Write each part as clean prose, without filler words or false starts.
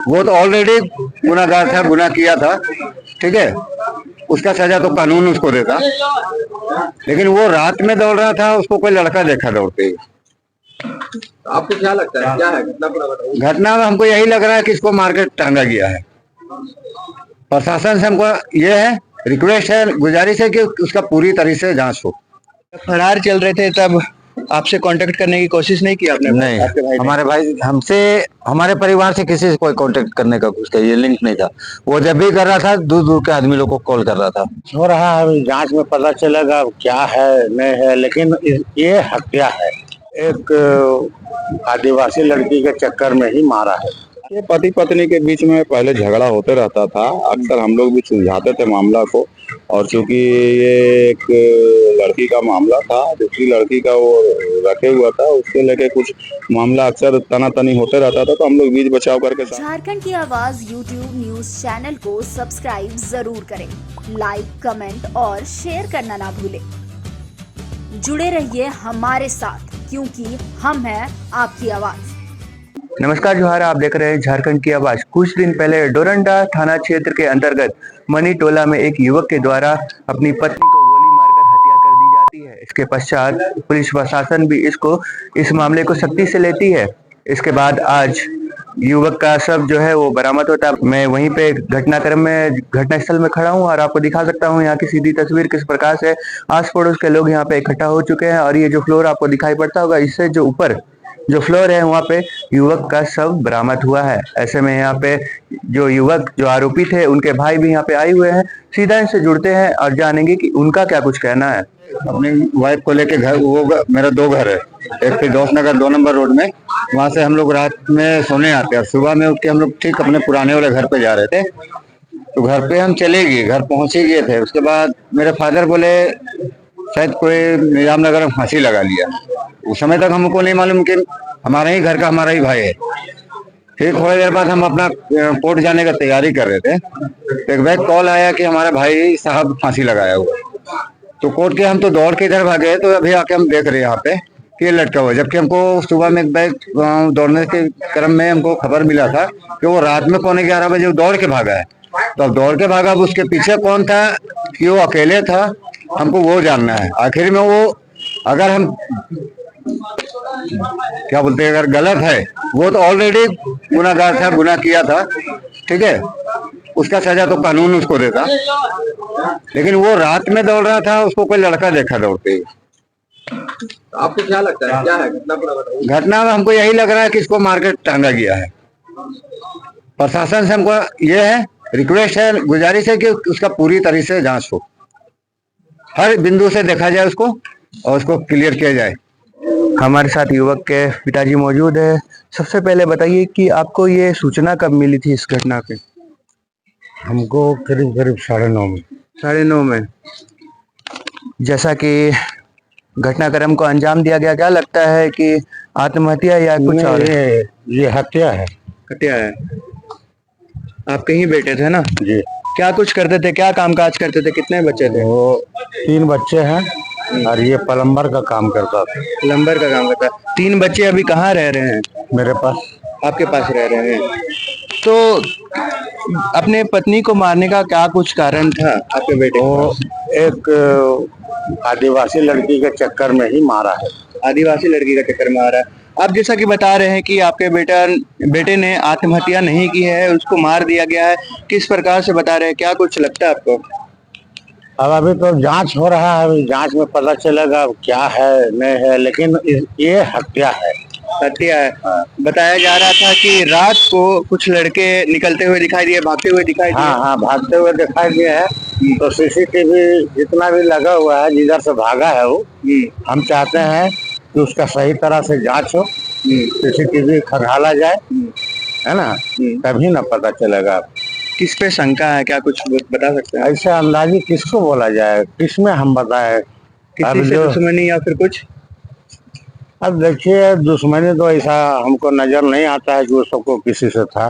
वो तो ऑलरेडी गुनाहगार था, गुनाह किया था, ठीक है। उसका सजा तो कानून उसको देता, लेकिन वो रात में दौड़ रहा था, उसको कोई लड़का देखा दौड़ते हुए। आपको क्या लगता है, क्या है घटना? पूरा बताइए। घटना में हमको यही लग रहा है कि इसको मार के टांगा गया है। प्रशासन से हमको ये है, रिक्वेस्ट है, गुजारिश है कि उसका पूरी तरह से जांच हो। फरार चल रहे थे तब आपसे कांटेक्ट करने की कोशिश नहीं की आपने? नहीं, आपके भाई ने? हमारे भाई हमसे, हमारे परिवार से किसी से कोई कांटेक्ट करने का कुछ ये लिंक नहीं था। वो जब भी कर रहा था, दूर दूर के आदमी लोग को कॉल कर रहा था। हो रहा है, अभी जांच में पता चलेगा क्या है नहीं है, लेकिन ये हत्या है। एक आदिवासी लड़की के चक्कर में ही मारा है। ये पति पत्नी के बीच में पहले झगड़ा होते रहता था, अक्सर हम लोग भी सुलझाते थे मामला को। और चूंकि ये एक लड़की का मामला था, दूसरी लड़की का वो रखे हुआ था, उसके लेके कुछ मामला अक्सर तनातनी होते रहता था, तो हम लोग बीच बचाव करके झारखंड की आवाज यूट्यूब न्यूज चैनल को सब्सक्राइब जरूर करें, लाइक, कमेंट और शेयर करना ना भूलें। जुड़े रहिए हमारे साथ, क्योंकि हम हैं आपकी आवाज। नमस्कार जोहार, आप देख रहे हैं झारखंड की आवाज। कुछ दिन पहले डोरंडा थाना क्षेत्र के अंतर्गत मनी टोला में एक युवक के द्वारा अपनी पत्नी को गोली मारकर हत्या कर दी जाती है। इसके पश्चात पुलिस प्रशासन भी इस मामले को सख्ती से लेती है। इसके बाद आज युवक का शव जो है वो बरामद होता है। मैं वहीं पे घटनास्थल में खड़ा हूँ और आपको दिखा सकता हूँ यहाँ की सीधी तस्वीर किस प्रकार से आस पड़ोस के लोग यहाँ पे इकट्ठा हो चुके हैं। और ये जो फ्लोर आपको दिखाई पड़ता होगा, इससे जो ऊपर जो फ्लोर है वहाँ पे युवक का शव बरामद हुआ है। ऐसे में यहाँ पे जो आरोपी थे, उनके भाई भी यहाँ पे आए हुए हैं। सीधा इनसे जुड़ते हैं और जानेंगे कि उनका क्या कुछ कहना है। अपनी वाइफ को लेके घर, मेरा 2 घर है, एक फिरदौस नगर 2 नंबर रोड में। वहां से हम लोग रात में सोने आते हैं, सुबह में उठ के हम लोग ठीक अपने पुराने वाले घर पे जा रहे थे। तो घर पे हम चले गए, घर पहुंच ही गए थे। उसके बाद मेरे फादर बोले शायद कोई निजाम नगर में फांसी लगा लिया। उस समय तक हमको नहीं मालूम कि हमारा ही घर का हमारा ही भाई है। फिर थोड़ी देर बाद हम अपना कोर्ट जाने का तैयारी कर रहे थे, तो एक बैग कॉल आया कि हमारे भाई साहब फांसी लगाया हुआ। तो कोर्ट के हम तो दौड़ के इधर भागे, तो अभी आके हम देख रहे हैं यहाँ पे कि ये लटका हुआ। जबकि हमको सुबह में एक बैग दौड़ने के क्रम में हमको खबर मिला था कि वो रात में 11:15 बजे दौड़ के भागा है। तो अब दौड़ के भागा, अब उसके पीछे कौन था, कि वो अकेले था, हमको वो जानना है। आखिर में वो, अगर हम क्या बोलते हैं, अगर गलत है, वो तो ऑलरेडी गुनाहगार था, गुनाह किया था, ठीक है। उसका सजा तो कानून उसको देता, लेकिन वो रात में दौड़ रहा था, उसको कोई लड़का देखा दौड़ते हुए। आपको क्या लगता है, क्या है घटना? पूरा बताइए। घटना में हमको यही लग रहा है कि इसको मार के टांगा गया है। प्रशासन से हमको ये है, रिक्वेस्ट है, गुजारिश है कि उसका पूरी तरह से जांच हो, हर बिंदु से देखा जाए उसको और उसको क्लियर किया जाए। हमारे साथ युवक के पिताजी मौजूद है। सबसे पहले बताइए कि आपको ये सूचना कब मिली थी इस घटना की? हमको करीब करीब 9:30 में। 9:30 में। जैसा कि घटनाक्रम को अंजाम दिया गया, क्या लगता है कि आत्महत्या या कुछ और? ये हत्या है। हत्या है। आपके ही बेटे थे ना जी। क्या कुछ करते थे, क्या कामकाज करते थे, कितने बच्चे थे? वो 3 बच्चे हैं और ये प्लम्बर का काम करता था। प्लम्बर का काम करता। 3 बच्चे अभी कहाँ रह रहे हैं? मेरे पास। आपके पास रह रहे हैं। तो अपने पत्नी को मारने का क्या कुछ कारण था आपके बेटे? वो एक आदिवासी लड़की के चक्कर में ही मारा है। आदिवासी लड़की का चक्कर में आ रहा है। आप जैसा कि बता रहे हैं कि आपके बेटे ने आत्महत्या नहीं की है, उसको मार दिया गया है। किस प्रकार से बता रहे हैं, क्या कुछ लगता है आपको? अब अभी तो जांच हो रहा है, अभी जांच में पता चलेगा क्या है नहीं है, लेकिन ये हत्या है। हत्या है। बताया जा रहा था कि रात को कुछ लड़के निकलते हुए दिखाई दिए, भागते हुए दिखाई दिए। हाँ, भागते हुए दिखाई दिए है। तो सीसीटीवी जितना भी लगा हुआ है, जिधर से भागा है वो, हम चाहते हैं कि उसका सही तरह से जांच हो, सीसीटीवी खंगाला जाए, है ना, तभी ना पता चलेगा। किस पे शंका है, क्या कुछ बता सकते हैं? ऐसे अंदाजी किसको बोला जाए, किसमें हम बताए? किसी से दुश्मनी या फिर कुछ? अब देखिए, दुश्मनी तो ऐसा हमको नजर नहीं आता है कि वो सबको किसी से था,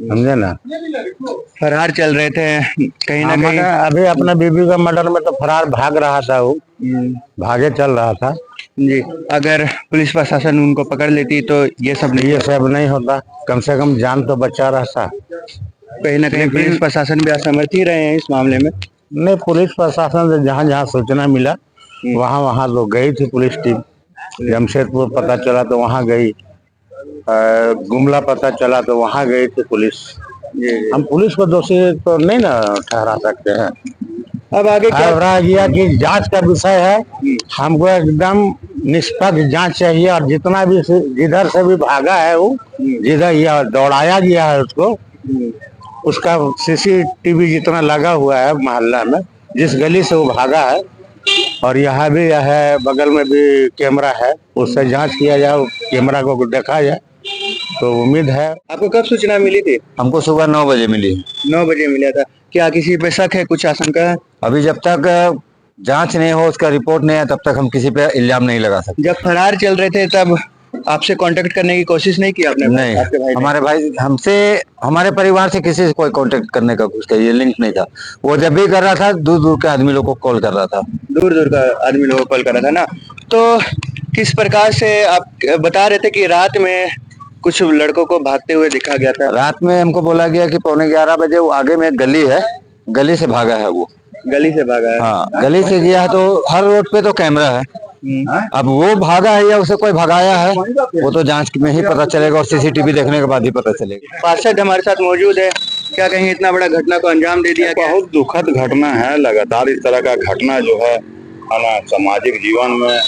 समझे ना। फरार चल रहे थे कहीं ना कहीं। अभी अपने बीबी का मर्डर में तो फरार भाग रहा था, वो भागे चल रहा था। जी, अगर पुलिस प्रशासन उनको पकड़ लेती तो ये सब नहीं, ये सब नहीं होता, कम से कम जान तो बचा रहता। कहीं ना कहीं पुलिस प्रशासन भी असमर्थ ही रहे हैं इस मामले में। नहीं, पुलिस प्रशासन से जहाँ जहाँ सूचना मिला वहाँ वहाँ लोग गई थी पुलिस टीम। जमशेदपुर पता चला तो वहाँ गई, गुमला पता चला तो वहाँ गई थी पुलिस। हम पुलिस को दोषी तो नहीं ना ठहरा सकते हैं। अब आगे क्या? अब रह गया कि जांच का विषय है, हमको एकदम निष्पक्ष जांच चाहिए। और जितना भी जिधर से भी भागा है वो, जिधर यह दौड़ाया गया है उसको, उसका सीसीटीवी जितना लगा हुआ है मोहल्ला में, जिस गली से वो भागा है, और यहाँ भी है, बगल में भी कैमरा है, उससे जांच किया जाए, कैमरा को देखा जाए तो उम्मीद है। आपको कब सूचना मिली थी? हमको सुबह 9 बजे मिली। 9 बजे मिला था। क्या किसी पे शक है, कुछ आशंका है? अभी जब तक जांच नहीं हो, उसका रिपोर्ट नहीं है, तब तक हम किसी पे इल्जाम नहीं लगा सकते। जब फरार चल रहे थे तब आपसे कांटेक्ट करने की कोशिश नहीं की आपने? नहीं, आपके भाई ने? हमारे भाई हमसे, हमारे परिवार से किसी से कोई कांटेक्ट करने का कुछ ये लिंक नहीं था। वो जब भी कर रहा था दूर दूर के आदमी लोग को कॉल कर रहा था। दूर दूर का आदमी लोगों को कॉल कर रहा था ना। तो किस प्रकार से आप बता रहे थे कि रात में कुछ लड़कों को भागते हुए देखा गया था? रात में हमको बोला गया कि 11:15 बजे वो आगे में एक गली है, गली से भागा है वो। गली से भागा है? हाँ, गली से गया है तो हर रोड पे तो कैमरा है। अब वो भागा है या उसे कोई भगाया है, वो तो जांच में ही पता चलेगा और सीसीटीवी देखने के बाद ही पता चलेगा। पार्षद हमारे साथ मौजूद है, क्या कहेंगे इतना बड़ा घटना को अंजाम दे दिया? बहुत दुखद घटना है। लगातार इस तरह का घटना जो है ना, सामाजिक जीवन में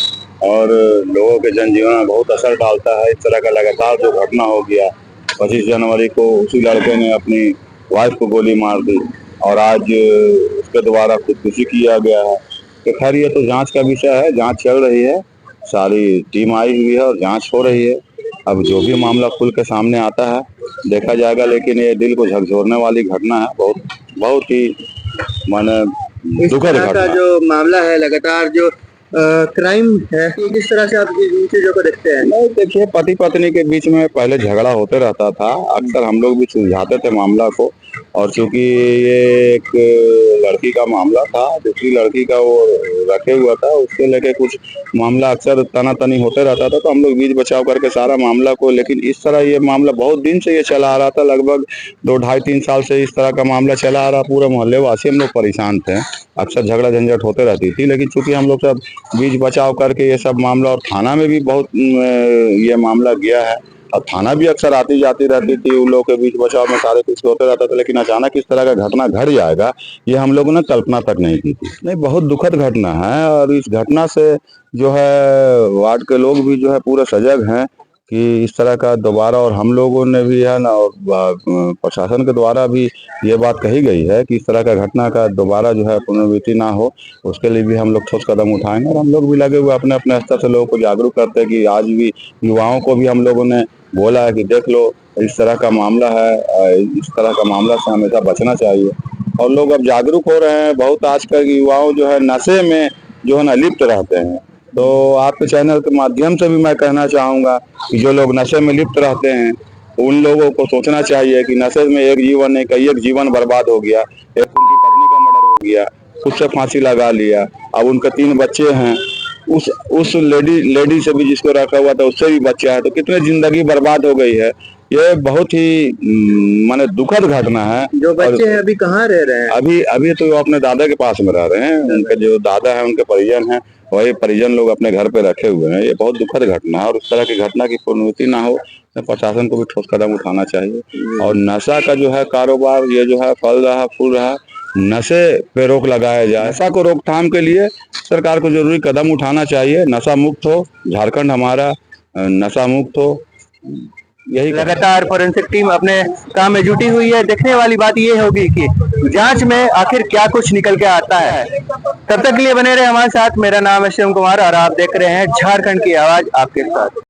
और लोगों के जनजीवन में बहुत असर डालता है। इस तरह का लगातार जो घटना हो गया, 25 जनवरी को उसी लड़के ने अपनी वाइफ को गोली मार दी और आज उसके द्वारा खुदकुशी किया गया है। तो खैर ये तो जांच का विषय है, जांच चल रही है, सारी टीम आई हुई है और जांच हो रही है। अब जो भी मामला खुल के सामने आता है देखा जाएगा, लेकिन ये दिल को झकझोरने वाली घटना है, बहुत ही माने दुखद घटना। जो मामला है, लगातार जो क्राइम है, किस तरह से आप इन चीजों को देखते हैं? नहीं, देखिए, पति पत्नी के बीच में पहले झगड़ा होते रहता था, अक्सर हम लोग भी सुलझाते थे मामला को। और चूंकि ये एक लड़की का मामला था, दूसरी लड़की का वो रखे हुआ था, उसके लेके कुछ मामला अक्सर तनातनी होते रहता था, तो हम लोग बीच बचाव करके सारा मामला को, लेकिन इस तरह ये मामला बहुत दिन से ये चला आ रहा था, लगभग 2 ढाई 3 साल से इस तरह का मामला चला आ रहा। पूरे मोहल्ले वासी हम लोग परेशान थे, अक्सर झगड़ा झंझट होते रहती थी, लेकिन चूंकि हम लोग सब बीच बचाव करके ये सब मामला, और थाना में भी बहुत ये मामला गया है, और थाना भी अक्सर आती जाती रहती थी, उन लोगों के बीच बचाव में सारे कुछ होते रहता था, लेकिन अचानक इस तरह का घटना घट जाएगा ये हम लोगों ने कल्पना तक नहीं की थी। नहीं, बहुत दुखद घटना है, और इस घटना से जो है वार्ड के लोग भी जो है पूरे सजग हैं कि इस तरह का दोबारा, और हम लोगों ने भी है ना, और प्रशासन के द्वारा भी ये बात कही गई है कि इस तरह का घटना का दोबारा जो है पुनरावृत्ति ना हो, उसके लिए भी हम लोग ठोस कदम उठाएंगे। और हम लोग भी लगे हुए अपने अपने स्तर से लोगों को जागरूक करते हैं कि आज भी युवाओं को भी हम लोगों ने बोला है कि देख लो, इस तरह का मामला है, इस तरह का मामला से हमेशा बचना चाहिए। और लोग अब जागरूक हो रहे हैं। बहुत आजकल के युवाओं जो है नशे में जो है ना लिप्त रहते हैं, तो आपके चैनल के माध्यम से भी मैं कहना चाहूँगा कि जो लोग नशे में लिप्त रहते हैं उन लोगों को सोचना चाहिए कि नशे में एक जीवन नहीं, कई एक जीवन बर्बाद हो गया। एक उनकी पत्नी का मर्डर हो गया, खुद से फांसी लगा लिया, अब उनके 3 बच्चे हैं, उस लेडी से भी जिसको रखा हुआ था उससे भी बच्चा है, तो कितने जिंदगी बर्बाद हो गई है। ये बहुत ही माने दुखद घटना है। जो बच्चे हैं अभी कहाँ रह रहे हैं? अभी तो वो अपने दादा के पास में रह रहे हैं, उनके जो दादा है उनके परिजन हैं, वही परिजन लोग अपने घर पे रखे हुए हैं। ये बहुत दुखद घटना है, और उस तरह की घटना की पुनरावृत्ति ना हो, तो प्रशासन को भी ठोस कदम उठाना चाहिए। और नशा का जो है कारोबार ये जो है फल रहा फूल रहा, नशे पे रोक लगाया जाए। नशा को रोकथाम के लिए सरकार को जरूरी कदम उठाना चाहिए। नशा मुक्त हो झारखंड, हमारा नशा मुक्त हो, यही लगातार फोरेंसिक टीम अपने काम में जुटी हुई है। देखने वाली बात ये होगी कि जांच में आखिर क्या कुछ निकल के आता है। तब तक के लिए बने रहे हमारे साथ। मेरा नाम है शिवम कुमार और आप देख रहे हैं झारखंड की आवाज आपके साथ।